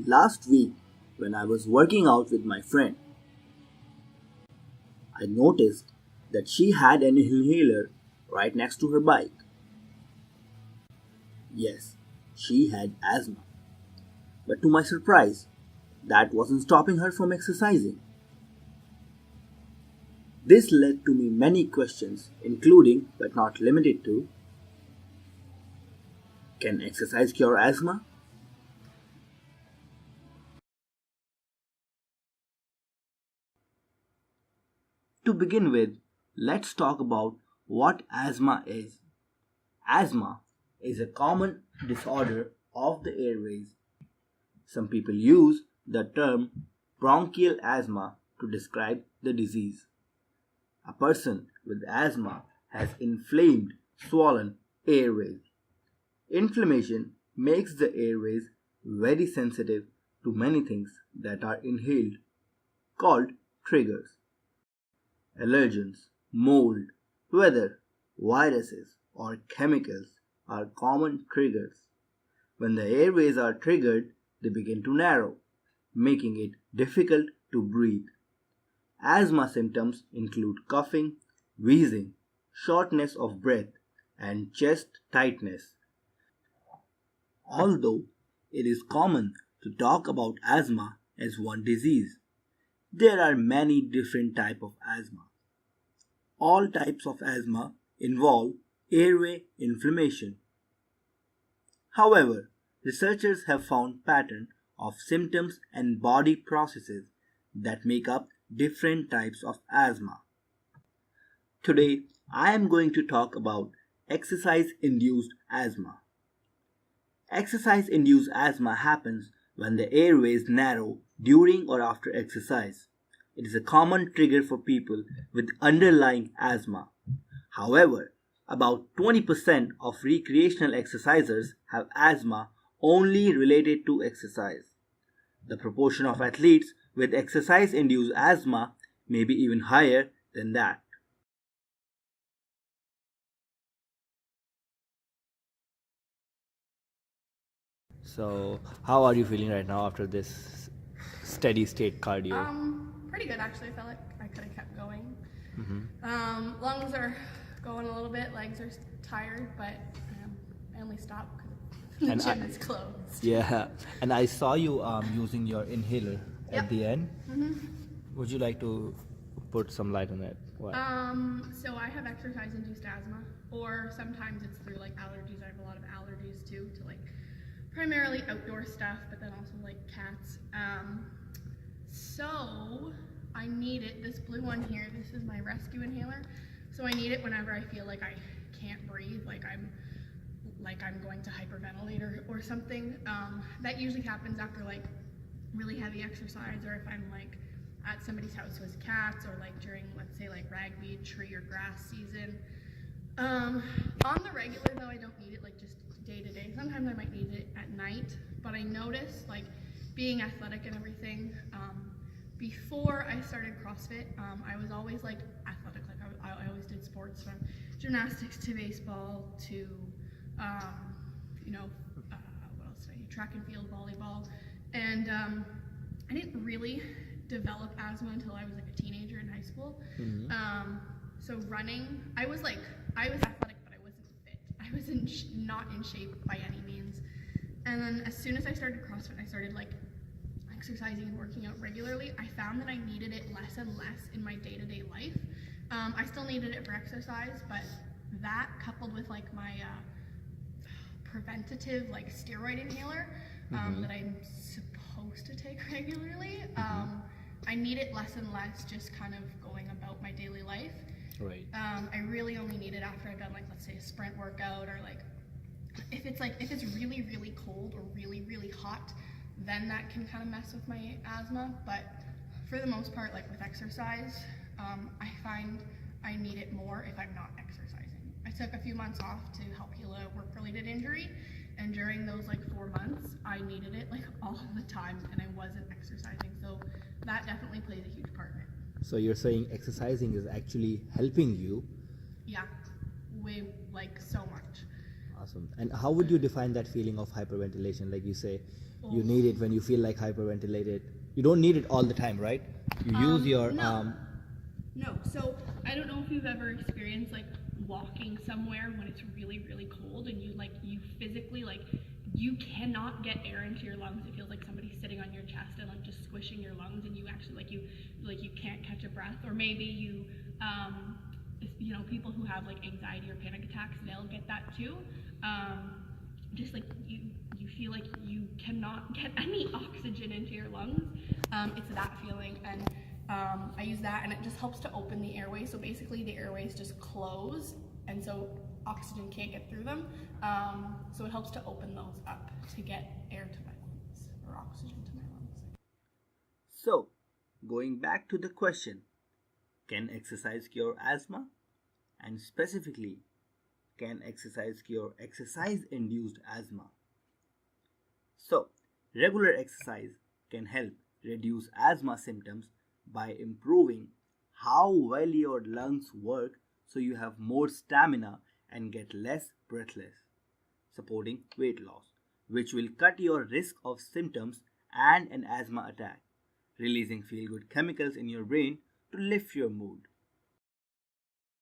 Last week, when I was working out with my friend, I noticed that she had an inhaler right next to her bike. Yes, she had asthma. But to my surprise, that wasn't stopping her from exercising. This led to me many questions, including but not limited to: can exercise cure asthma? To begin with, let's talk about what asthma is. Asthma is a common disorder of the airways. Some people use the term bronchial asthma to describe the disease. A person with asthma has inflamed, swollen airways. Inflammation makes the airways very sensitive to many things that are inhaled, called triggers. Allergens, mold, weather, viruses, or chemicals are common triggers. When the airways are triggered, they begin to narrow, making it difficult to breathe. Asthma symptoms include coughing, wheezing, shortness of breath, and chest tightness. Although it is common to talk about asthma as one disease, there are many different types of asthma. All types of asthma involve airway inflammation. However, researchers have found patterns of symptoms and body processes that make up different types of asthma. Today, I am going to talk about exercise induced asthma. Exercise induced asthma happens when the airways narrow during or after exercise. It is a common trigger for people with underlying asthma. However, about 20% of recreational exercisers have asthma only related to exercise. The proportion of athletes with exercise induced asthma may be even higher than that. So, how are you feeling right now after this steady state cardio? Pretty good actually. I felt like I could have kept going. Lungs are going a little bit. Legs are tired, but I only stopped because the And gym is closed. yeah, and I saw you using your inhaler at Yep. the end. Would you like to put some light on it? What? So I have exercise-induced asthma, or sometimes it's through like allergies. I have a lot of allergies too, to like primarily outdoor stuff, but then also like cats. So I need it. This blue one here, this is my rescue inhaler. So I need it whenever I feel like I can't breathe, like I'm going to hyperventilate or something. That usually happens after like really heavy exercise, or if I'm like at somebody's house with cats, or like during, let's say, like ragweed, tree, or grass season. On the regular though, I don't need it like just day to day. Sometimes I might need it at night, but I notice like being athletic and everything. Before I started CrossFit, I was always like athletic. Like I always did sports, from gymnastics to baseball to, you know, what else did I do? Track and field, volleyball, and I didn't really develop asthma until I was like a teenager in high school. So running, I was athletic, but I wasn't fit. I was not in shape by any means. And then as soon as I started CrossFit, I started like exercising and working out regularly. I found that I needed it less and less in my day-to-day life. I still needed it for exercise, but that coupled with like my preventative like steroid inhaler that I'm supposed to take regularly, I need it less and less, just kind of going about my daily life. Right. I really only need it after I've done like, let's say, a sprint workout, or like if it's really really cold or really really hot, then that can kind of mess with my asthma. But for the most part, like with exercise, I find I need it more if I'm not exercising. I took a few months off to help heal a work-related injury, and during those like 4 months, I needed it like all the time, and I wasn't exercising. So that definitely plays a huge part in it. So you're saying exercising is actually helping you? Yeah, way, like so much. Awesome. And how would you define that feeling of hyperventilation? Like you say, You need it when you feel like hyperventilated. You don't need it all the time, right? You use your no. No, so I don't know if you've ever experienced like walking somewhere when it's really, really cold and you physically you cannot get air into your lungs. It feels like somebody's sitting on your chest and like just squishing your lungs, and you actually you can't catch a breath. Or maybe people who have like anxiety or panic attacks, they'll get that too. Just like you feel like you cannot get any oxygen into your lungs. It's that feeling, and I use that, and it just helps to open the airways. So basically, the airways just close, and so oxygen can't get through them. So it helps to open those up to get air to my lungs, or oxygen to my lungs. So, going back to the question, can exercise cure asthma? And specifically, can exercise cure exercise induced asthma? So, regular exercise can help reduce asthma symptoms by improving how well your lungs work, so you have more stamina and get less breathless, supporting weight loss, which will cut your risk of symptoms and an asthma attack, releasing feel good chemicals in your brain to lift your mood.